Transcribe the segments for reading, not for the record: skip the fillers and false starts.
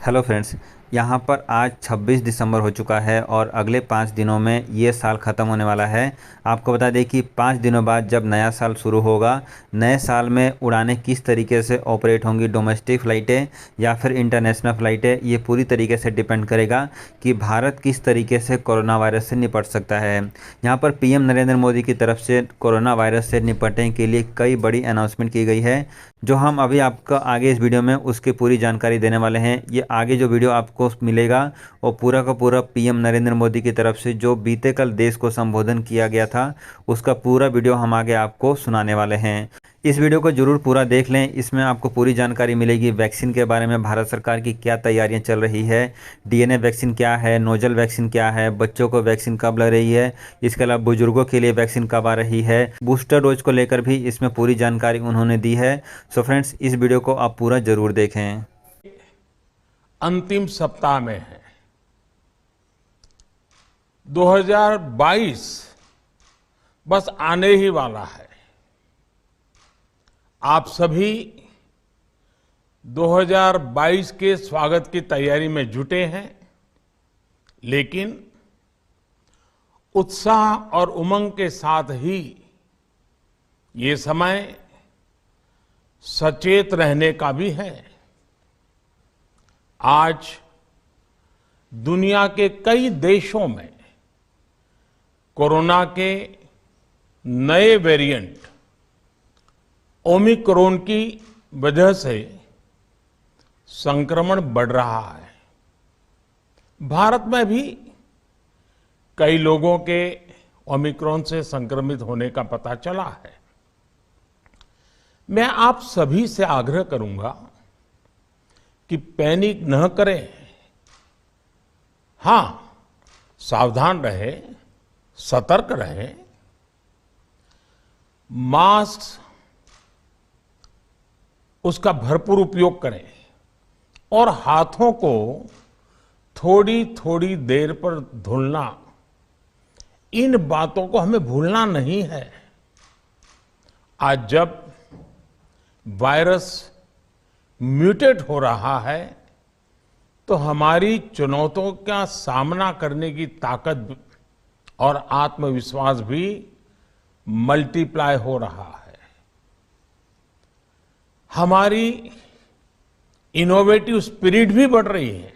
Hello friends. यहाँ पर आज 26 दिसंबर हो चुका है और अगले 5 दिनों में ये साल ख़त्म होने वाला है। आपको बता दें कि 5 दिनों बाद जब नया साल शुरू होगा, नए साल में उड़ानें किस तरीके से ऑपरेट होंगी, डोमेस्टिक फ़्लाइटें या फिर इंटरनेशनल फ़्लाइटें, ये पूरी तरीके से डिपेंड करेगा कि भारत किस तरीके से कोरोना वायरस से निपट सकता है। यहाँ पर पीएम नरेंद्र मोदी की तरफ से कोरोना वायरस से निपटने के लिए कई बड़ी अनाउंसमेंट की गई है, जो हम अभी आपको आगे इस वीडियो में उसकी पूरी जानकारी देने वाले हैं। ये आगे जो वीडियो आपको मिलेगा वो पूरा का पूरा पीएम नरेंद्र मोदी की तरफ से जो बीते कल देश को संबोधन किया गया था, उसका पूरा वीडियो हम आगे आपको सुनाने वाले हैं। इस वीडियो को जरूर पूरा देख लें, इसमें आपको पूरी जानकारी मिलेगी। वैक्सीन के बारे में भारत सरकार की क्या तैयारियां चल रही है, डीएनए वैक्सीन क्या है, नोजल वैक्सीन क्या है, बच्चों को वैक्सीन कब लग रही है, इसके अलावा बुजुर्गों के लिए वैक्सीन कब आ रही है, बूस्टर डोज को लेकर भी इसमें पूरी जानकारी उन्होंने दी है। सो फ्रेंड्स, इस वीडियो को आप पूरा जरूर देखें। अंतिम सप्ताह में है। 2022 बस आने ही वाला है। आप सभी 2022 के स्वागत की तैयारी में जुटे हैं, लेकिन उत्साह और उमंग के साथ ही ये समय सचेत रहने का भी है। आज दुनिया के कई देशों में कोरोना के नए वेरिएंट ओमिक्रॉन की वजह से संक्रमण बढ़ रहा है। भारत में भी कई लोगों के ओमिक्रॉन से संक्रमित होने का पता चला है। मैं आप सभी से आग्रह करूंगा कि पैनिक न करें। हां, सावधान रहें, सतर्क रहें, मास्क उसका भरपूर उपयोग करें और हाथों को थोड़ी थोड़ी देर पर धुलना, इन बातों को हमें भूलना नहीं है। आज जब वायरस म्यूटेट हो रहा है तो हमारी चुनौतियों का सामना करने की ताकत और आत्मविश्वास भी मल्टीप्लाई हो रहा है। हमारी इनोवेटिव स्पिरिट भी बढ़ रही है।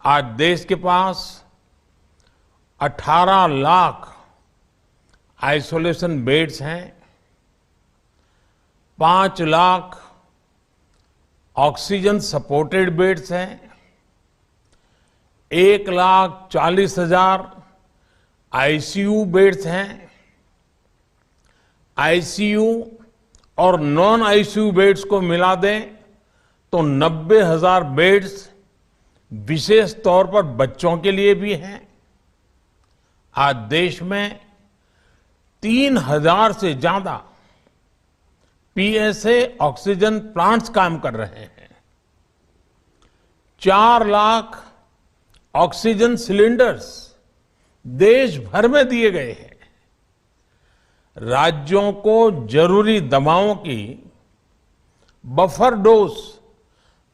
आज देश के पास 18 लाख आइसोलेशन बेड्स हैं, 5 लाख ऑक्सीजन सपोर्टेड बेड्स हैं, 1,40,000 आईसीयू बेड्स हैं। आईसीयू और नॉन आईसीयू बेड्स को मिला दें तो 90,000 बेड्स विशेष तौर पर बच्चों के लिए भी हैं। आज देश में 3,000 से ज्यादा पीएसए ऑक्सीजन प्लांट्स काम कर रहे हैं। 4 लाख ऑक्सीजन सिलेंडर्स देश भर में दिए गए हैं। राज्यों को जरूरी दवाओं की बफर डोज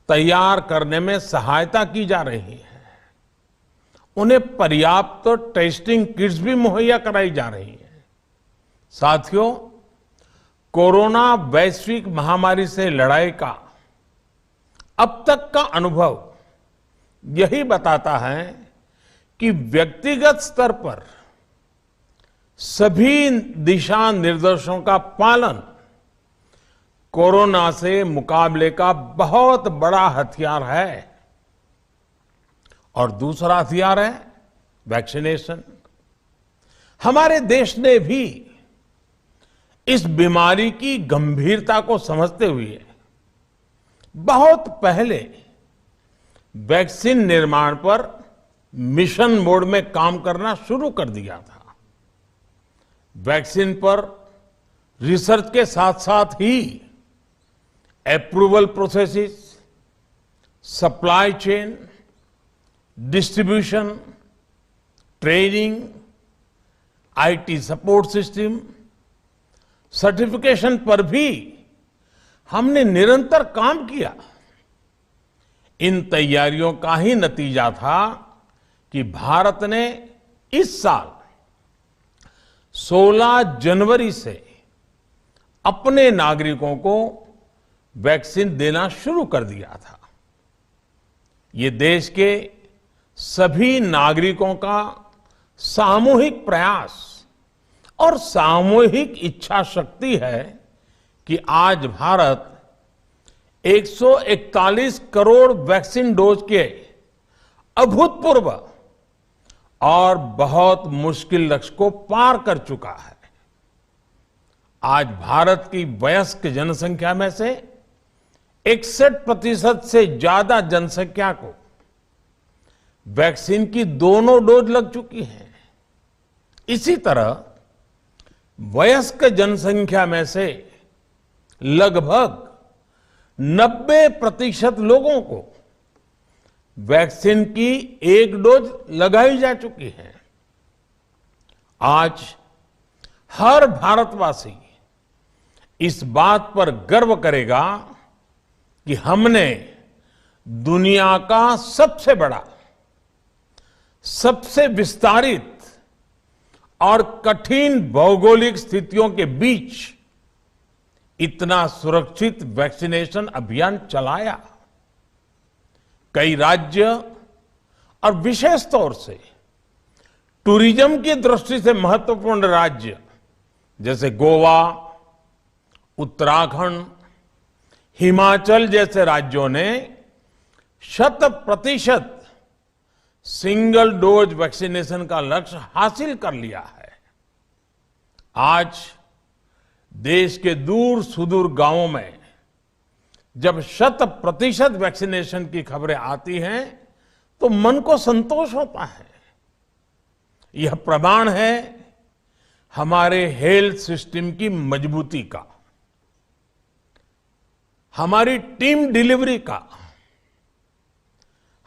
तैयार करने में सहायता की जा रही है। उन्हें पर्याप्त टेस्टिंग किट्स भी मुहैया कराई जा रही है। साथियों, कोरोना वैश्विक महामारी से लड़ाई का अब तक का अनुभव यही बताता है कि व्यक्तिगत स्तर पर सभी दिशा निर्देशों का पालन कोरोना से मुकाबले का बहुत बड़ा हथियार है। और दूसरा हथियार है वैक्सीनेशन। हमारे देश ने भी इस बीमारी की गंभीरता को समझते हुए बहुत पहले वैक्सीन निर्माण पर मिशन मोड में काम करना शुरू कर दिया था। वैक्सीन पर रिसर्च के साथ साथ ही approval processes, supply chain, distribution, training, IT support system, certification पर भी हमने निरंतर काम किया। इन तैयारियों का ही नतीजा था कि भारत ने इस साल 16 जनवरी से अपने नागरिकों को वैक्सीन देना शुरू कर दिया था। ये देश के सभी नागरिकों का सामूहिक प्रयास और सामूहिक इच्छा शक्ति है कि आज भारत 141 करोड़ वैक्सीन डोज के अभूतपूर्व और बहुत मुश्किल लक्ष्य को पार कर चुका है। आज भारत की वयस्क जनसंख्या में से 61% से ज्यादा जनसंख्या को वैक्सीन की दोनों डोज लग चुकी है। इसी तरह वयस्क जनसंख्या में से लगभग 90% लोगों को वैक्सीन की एक डोज लगाई जा चुकी है। आज हर भारतवासी इस बात पर गर्व करेगा कि हमने दुनिया का सबसे बड़ा, सबसे विस्तारित और कठिन भौगोलिक स्थितियों के बीच इतना सुरक्षित वैक्सीनेशन अभियान चलाया। कई राज्य और विशेष तौर से टूरिज्म की दृष्टि से महत्वपूर्ण राज्य जैसे गोवा, उत्तराखंड, हिमाचल जैसे राज्यों ने 100% सिंगल डोज वैक्सीनेशन का लक्ष्य हासिल कर लिया है। आज देश के दूर सुदूर गांवों में जब 100% वैक्सीनेशन की खबरें आती हैं तो मन को संतोष होता है। यह प्रमाण है हमारे हेल्थ सिस्टम की मजबूती का, हमारी टीम डिलीवरी का,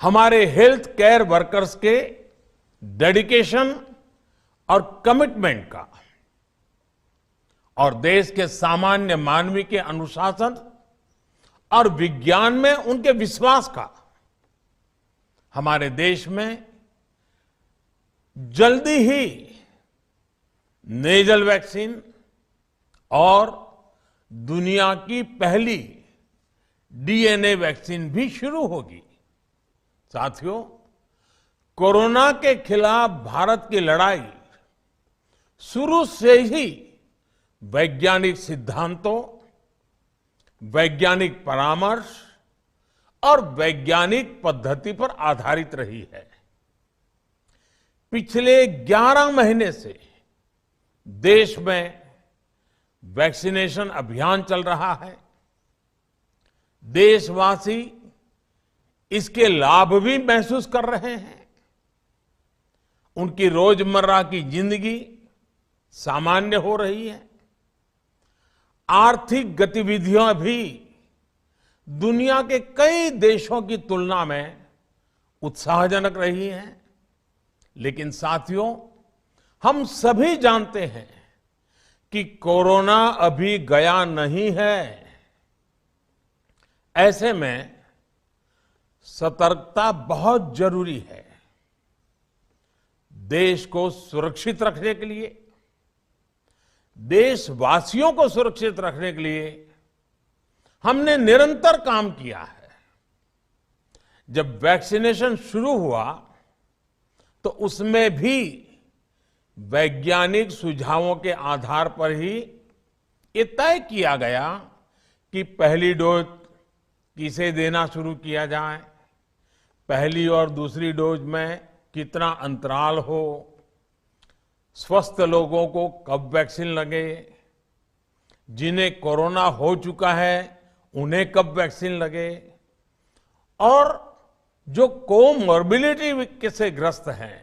हमारे हेल्थ केयर वर्कर्स के डेडिकेशन और कमिटमेंट का, और देश के सामान्य मानवी के अनुशासन और विज्ञान में उनके विश्वास का। हमारे देश में जल्दी ही नेजल वैक्सीन और दुनिया की पहली डीएनए वैक्सीन भी शुरू होगी। साथियों, कोरोना के खिलाफ भारत की लड़ाई शुरू से ही वैज्ञानिक सिद्धांतों, वैज्ञानिक परामर्श और वैज्ञानिक पद्धति पर आधारित रही है। पिछले 11 महीने से देश में वैक्सीनेशन अभियान चल रहा है। देशवासी इसके लाभ भी महसूस कर रहे हैं। उनकी रोजमर्रा की जिंदगी सामान्य हो रही है। आर्थिक गतिविधियां भी दुनिया के कई देशों की तुलना में उत्साहजनक रही हैं। लेकिन साथियों, हम सभी जानते हैं कि कोरोना अभी गया नहीं है। ऐसे में सतर्कता बहुत जरूरी है। देश को सुरक्षित रखने के लिए, देशवासियों को सुरक्षित रखने के लिए हमने निरंतर काम किया है। जब वैक्सीनेशन शुरू हुआ तो उसमें भी वैज्ञानिक सुझावों के आधार पर ही ये तय किया गया कि पहली डोज किसे देना शुरू किया जाए, पहली और दूसरी डोज में कितना अंतराल हो, स्वस्थ लोगों को कब वैक्सीन लगे, जिन्हें कोरोना हो चुका है उन्हें कब वैक्सीन लगे, और जो कोमॉर्बिडिटी से ग्रस्त हैं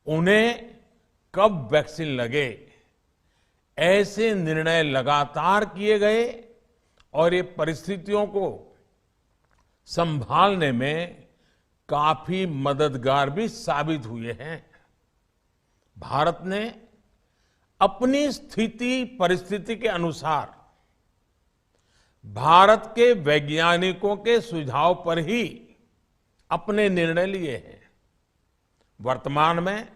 उन्हें कब वैक्सीन लगे। ऐसे निर्णय लगातार किए गए और ये परिस्थितियों को संभालने में काफी मददगार भी साबित हुए हैं। भारत ने अपनी स्थिति परिस्थिति के अनुसार भारत के वैज्ञानिकों के सुझाव पर ही अपने निर्णय लिए हैं। वर्तमान में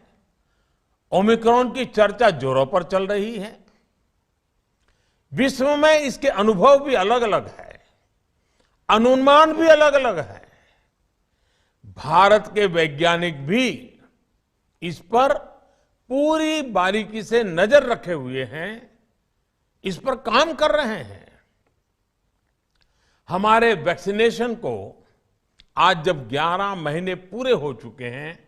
ओमिक्रॉन की चर्चा जोरों पर चल रही है। विश्व में इसके अनुभव भी अलग अलग है, अनुमान भी अलग अलग है। भारत के वैज्ञानिक भी इस पर पूरी बारीकी से नजर रखे हुए हैं, इस पर काम कर रहे हैं। हमारे वैक्सीनेशन को आज जब 11 महीने पूरे हो चुके हैं,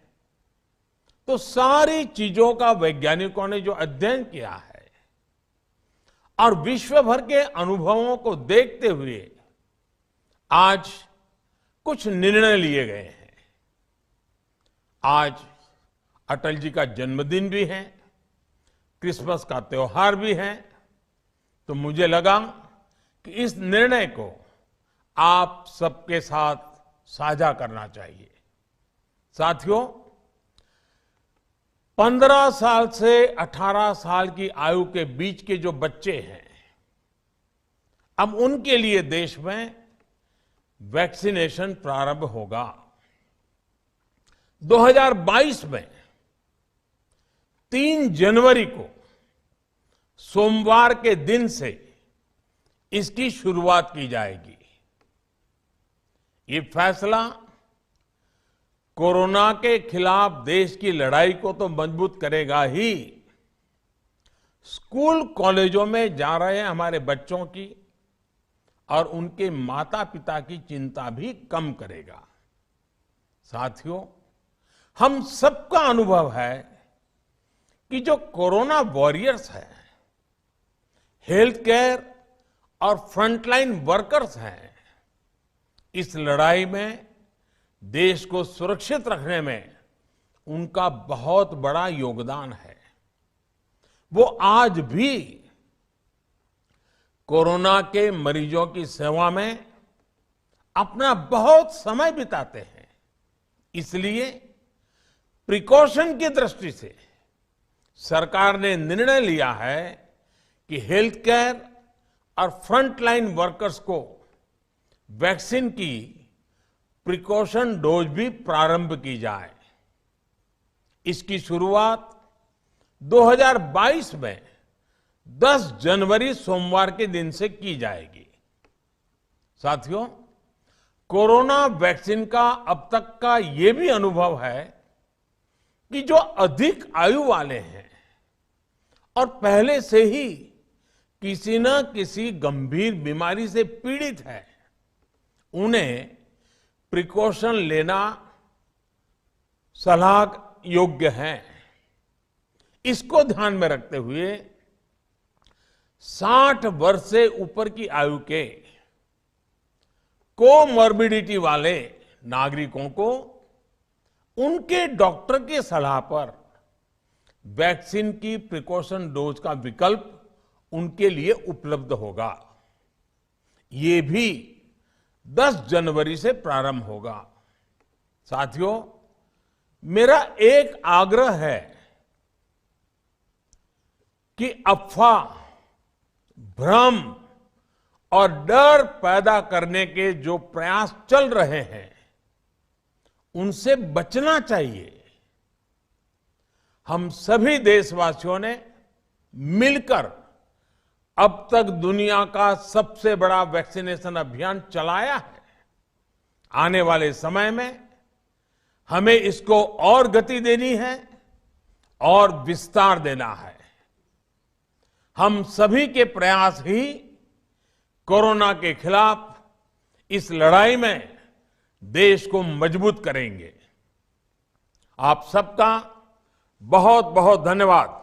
तो सारी चीजों का वैज्ञानिकों ने जो अध्ययन किया है और विश्व भर के अनुभवों को देखते हुए आज कुछ निर्णय लिए गए हैं। आज अटल जी का जन्मदिन भी है, क्रिसमस का त्योहार भी है, तो मुझे लगा कि इस निर्णय को आप सबके साथ साझा करना चाहिए। साथियों, 15 साल से 18 साल की आयु के बीच के जो बच्चे हैं, अब उनके लिए देश में वैक्सीनेशन प्रारंभ होगा। 2022 में 3 जनवरी को सोमवार के दिन से इसकी शुरुआत की जाएगी। ये फैसला कोरोना के खिलाफ देश की लड़ाई को तो मजबूत करेगा ही, स्कूल कॉलेजों में जा रहे हमारे बच्चों की और उनके माता पिता की चिंता भी कम करेगा। साथियों, हम सबका अनुभव है कि जो कोरोना वॉरियर्स हैं, हेल्थ केयर और फ्रंटलाइन वर्कर्स हैं, इस लड़ाई में देश को सुरक्षित रखने में उनका बहुत बड़ा योगदान है। वो आज भी कोरोना के मरीजों की सेवा में अपना बहुत समय बिताते हैं। इसलिए प्रिकॉशन की दृष्टि से सरकार ने निर्णय लिया है कि हेल्थ केयर और फ्रंटलाइन वर्कर्स को वैक्सीन की प्रिकॉशन डोज भी प्रारंभ की जाए। इसकी शुरुआत 2022 में 10 जनवरी सोमवार के दिन से की जाएगी। साथियों, कोरोना वैक्सीन का अब तक का ये भी अनुभव है कि जो अधिक आयु वाले हैं और पहले से ही किसी न किसी गंभीर बीमारी से पीड़ित है, उन्हें प्रिकॉशन लेना सलाह योग्य है। इसको ध्यान में रखते हुए 60 वर्ष से ऊपर की आयु के कोमॉर्बिडिटी वाले नागरिकों को उनके डॉक्टर की सलाह पर वैक्सीन की प्रिकॉशन डोज का विकल्प उनके लिए उपलब्ध होगा। ये भी 10 जनवरी से प्रारंभ होगा। साथियों, मेरा एक आग्रह है कि अफवाह, भ्रम और डर पैदा करने के जो प्रयास चल रहे हैं, उनसे बचना चाहिए। हम सभी देशवासियों ने मिलकर अब तक दुनिया का सबसे बड़ा वैक्सीनेशन अभियान चलाया है। आने वाले समय में हमें इसको और गति देनी है और विस्तार देना है। हम सभी के प्रयास ही कोरोना के खिलाफ इस लड़ाई में देश को मजबूत करेंगे। आप सबका बहुत बहुत धन्यवाद।